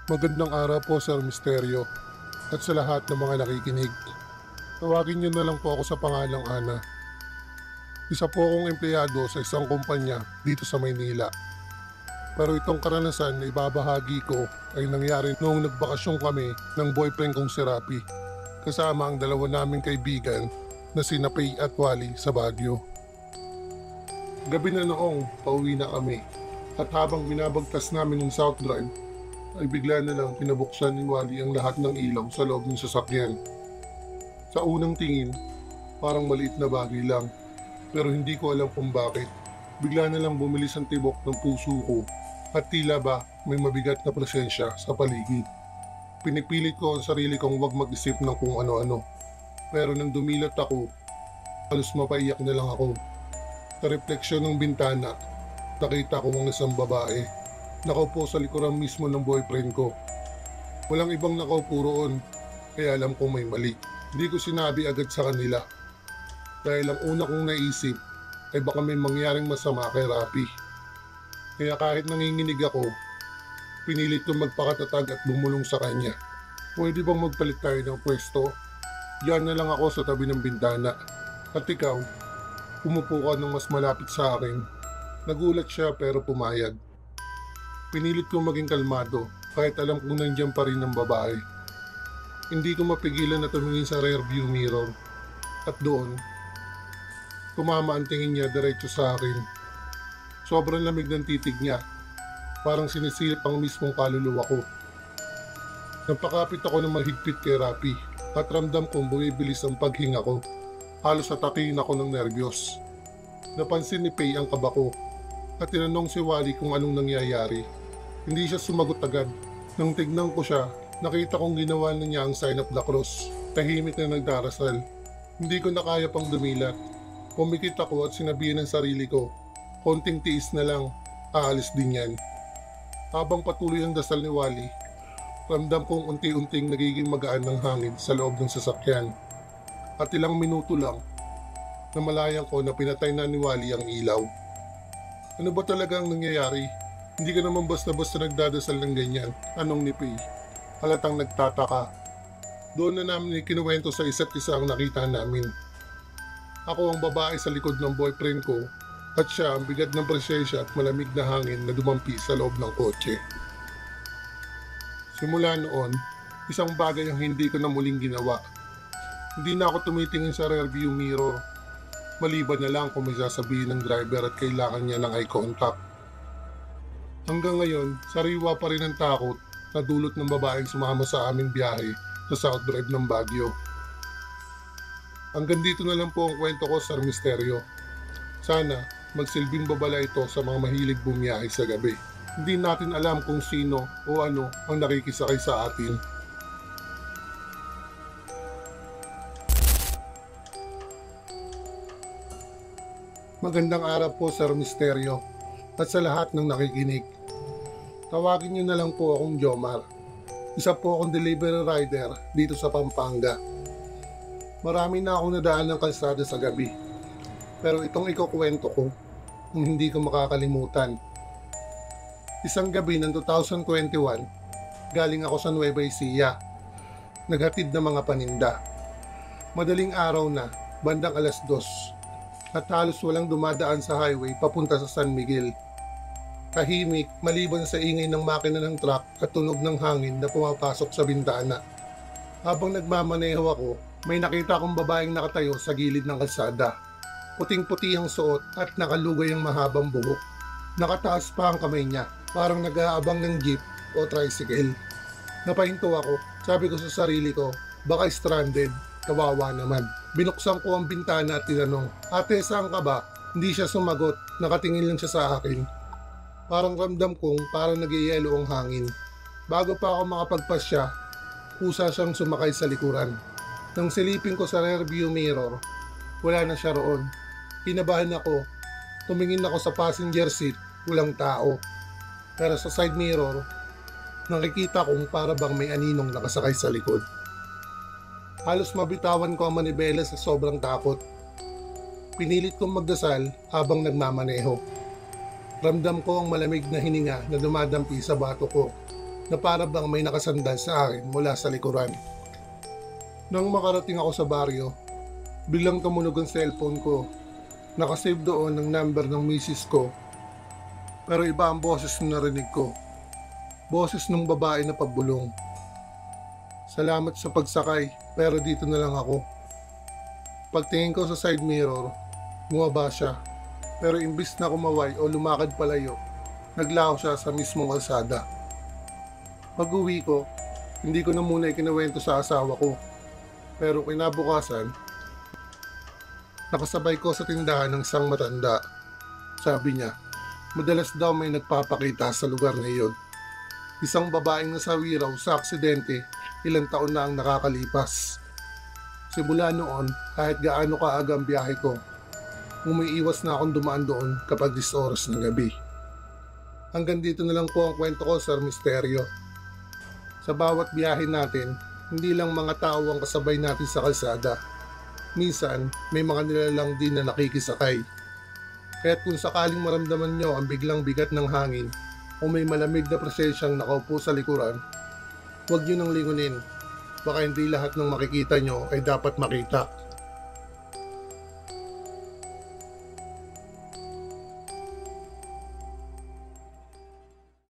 Magandang araw po, Sir Misteryo, at sa lahat ng mga nakikinig. Tawagin niyo na lang po ako sa pangalang Ana. Isa po akong empleyado sa isang kumpanya dito sa Maynila. Pero itong karanasan na ibabahagi ko ay nangyari noong nagbakasyon kami ng boyfriend kong si Rapi, kasama ang dalawa naming kaibigan na sina Pay at Wally sa Baguio. Gabi na noong pauwi na kami, at habang binabagtas namin ng South Drive, ay bigla na lang pinabuksan ni Wally ang lahat ng ilaw sa loob ng sasakyan. Sa unang tingin, parang maliit na bagay lang, pero hindi ko alam kung bakit. Bigla na lang bumilis ang tibok ng puso ko at tila ba may mabigat na presensya sa paligid. Pinipilit ko ang sarili kong huwag mag-isip ng kung ano-ano. Pero nang dumilat ako, halos mapaiyak na lang ako. Sa refleksyon ng bintana, nakita ko ang isang babae. Nakaupo sa likuran mismo ng boyfriend ko. Walang ibang nakaupo roon, kaya alam kong may mali. Hindi ko sinabi agad sa kanila. Dahil ang una kong naisip ay baka may mangyaring masama kay Rapi. Kaya kahit nanginginig ako, pinilit kong magpakatatag at bumulong sa kanya. Pwede bang magpalit tayo ng pwesto? Diyan na lang ako sa tabi ng bintana. At ikaw, umupo ka ng mas malapit sa akin. Nagulat siya pero pumayag. Pinilit kong maging kalmado kahit alam kong nandiyan pa rin ang babae. Hindi ko mapigilan na tumingin sa rearview mirror. At doon, tumama ang tingin niya diretso sa akin. Sobrang lamig ng titig niya. Parang sinisilip ang mismong kaluluwa ko. Napakapit ako ng mahigpit kay Rapi at ramdam kong bumibilis ang paghinga ko. Halos atakihin ako ng nerbiyos. Napansin ni Pay ang kaba ko at tinanong si Wally kung anong nangyayari. Hindi siya sumagot agad. Nang tignan ko siya, nakita kong ginawa na niya ang sign of the cross. Tahimik na nagdarasal. Hindi ko na kaya pang dumilat. Pumikit ako at sinabihan ng sarili ko, konting tiis na lang, aalis din yan. Habang patuloy ang dasal ni Wally, ramdam kong unti-unting nagiging magaan ng hangin sa loob ng sasakyan. At ilang minuto lang, namalayan ko na pinatay na ni Wally ang ilaw. Ano ba talaga ang nangyayari? Hindi ka naman basta-basta nagdadasal ng ganyan, anong ni Pay. Halatang nagtataka. Doon na namin ikinuwento sa isa't isa ang nakita namin. Ako ang babae sa likod ng boyfriend ko at siya ang bigat ng presensya at malamig na hangin na dumampi sa loob ng kotse. Simula noon, isang bagay ang hindi ko na muling ginawa. Hindi na ako tumitingin sa rearview mirror. Maliban na lang kung may sasabihin ng driver at kailangan niya ng eye contact. Hanggang ngayon, sariwa pa rin ang takot na dulot ng babaeng sumama sa aming biyahe sa South Drive ng Baguio. Hanggang dito na lang po ang kwento ko, Sir Misteryo. Sana magsilbing babala ito sa mga mahilig bumiyahe sa gabi. Hindi natin alam kung sino o ano ang nakikisakay sa atin. Magandang araw po, Sir Misteryo, at sa lahat ng nakikinig. Tawagin niyo na lang po akong Jomar. Isa po akong delivery rider dito sa Pampanga. Marami na akong nadaan ng kalsada sa gabi. Pero itong ikukwento ko, ang hindi ko makakalimutan. Isang gabi ng 2021, galing ako sa Nueva Ecija. Naghatid ng mga paninda. Madaling araw na, bandang 2:00, at halos walang dumadaan sa highway papunta sa San Miguel. Tahimik maliban sa ingay ng makina ng truck at tunog ng hangin na pumapasok sa bintana. Habang nagmamaneho ako, may nakita akong babaeng nakatayo sa gilid ng kalsada. Puting-puti ang suot at nakalugay ang mahabang buhok. Nakataas pa ang kamay niya, parang nag-aabang ng jeep o tricycle. Napahinto ako, sabi ko sa sarili ko, baka stranded, kawawa naman. Binuksan ko ang bintana at tinanong, "Ate, saan ka ba?" Hindi siya sumagot, nakatingin lang siya sa akin. Parang ramdam kong parang nag-iiyelo ang hangin. Bago pa ako makapagpasya, kusa siyang sumakay sa likuran. Nang silipin ko sa rearview mirror, wala na siya roon. Kinabahan ako. Tumingin ako sa passenger seat, walang tao. Pero sa side mirror, nakikita kong para bang may aninong nakasakay sa likod. Halos mabitawan ko ang manibela sa sobrang takot. Pinilit kong magdasal habang nagmamaneho. Ramdam ko ang malamig na hininga na dumadampi sa bato ko. na para bang may nakasandal sa akin mula sa likuran. Nang makarating ako sa baryo, biglang tumunog ang cellphone ko. Nakasave doon ang number ng misis ko. Pero iba ang boses na narinig ko. Boses ng babae na pabulong. Salamat sa pagsakay, pero dito na lang ako. Pagtingin ko sa side mirror, bumaba siya. Pero imbis na kumaway o lumakad palayo, naglaho siya sa mismong kalsada. Pag-uwi ko, hindi ko na muna ikinuwento sa asawa ko. Pero kinabukasan, nakasabay ko sa tindahan ng isang matanda. Sabi niya, madalas daw may nagpapakita sa lugar na iyon. Isang babaeng nasawi raw sa aksidente ilang taon na ang nakakalipas. Simula noon, kahit gaano kaaga ang biyahe ko, umiiwas na akong dumaan doon kapag 10 oras ng gabi. Hanggang dito na lang po ang kwento ko, Sir Misteryo. Sa bawat biyahe natin, hindi lang mga tao ang kasabay natin sa kalsada. Minsan, may mga nilalang din na nakikisakay. Kaya't kung sakaling maramdaman nyo ang biglang bigat ng hangin o may malamig na presensyang nakaupo sa likuran, huwag nyo nang lingunin. Baka hindi lahat ng makikita nyo ay dapat makita.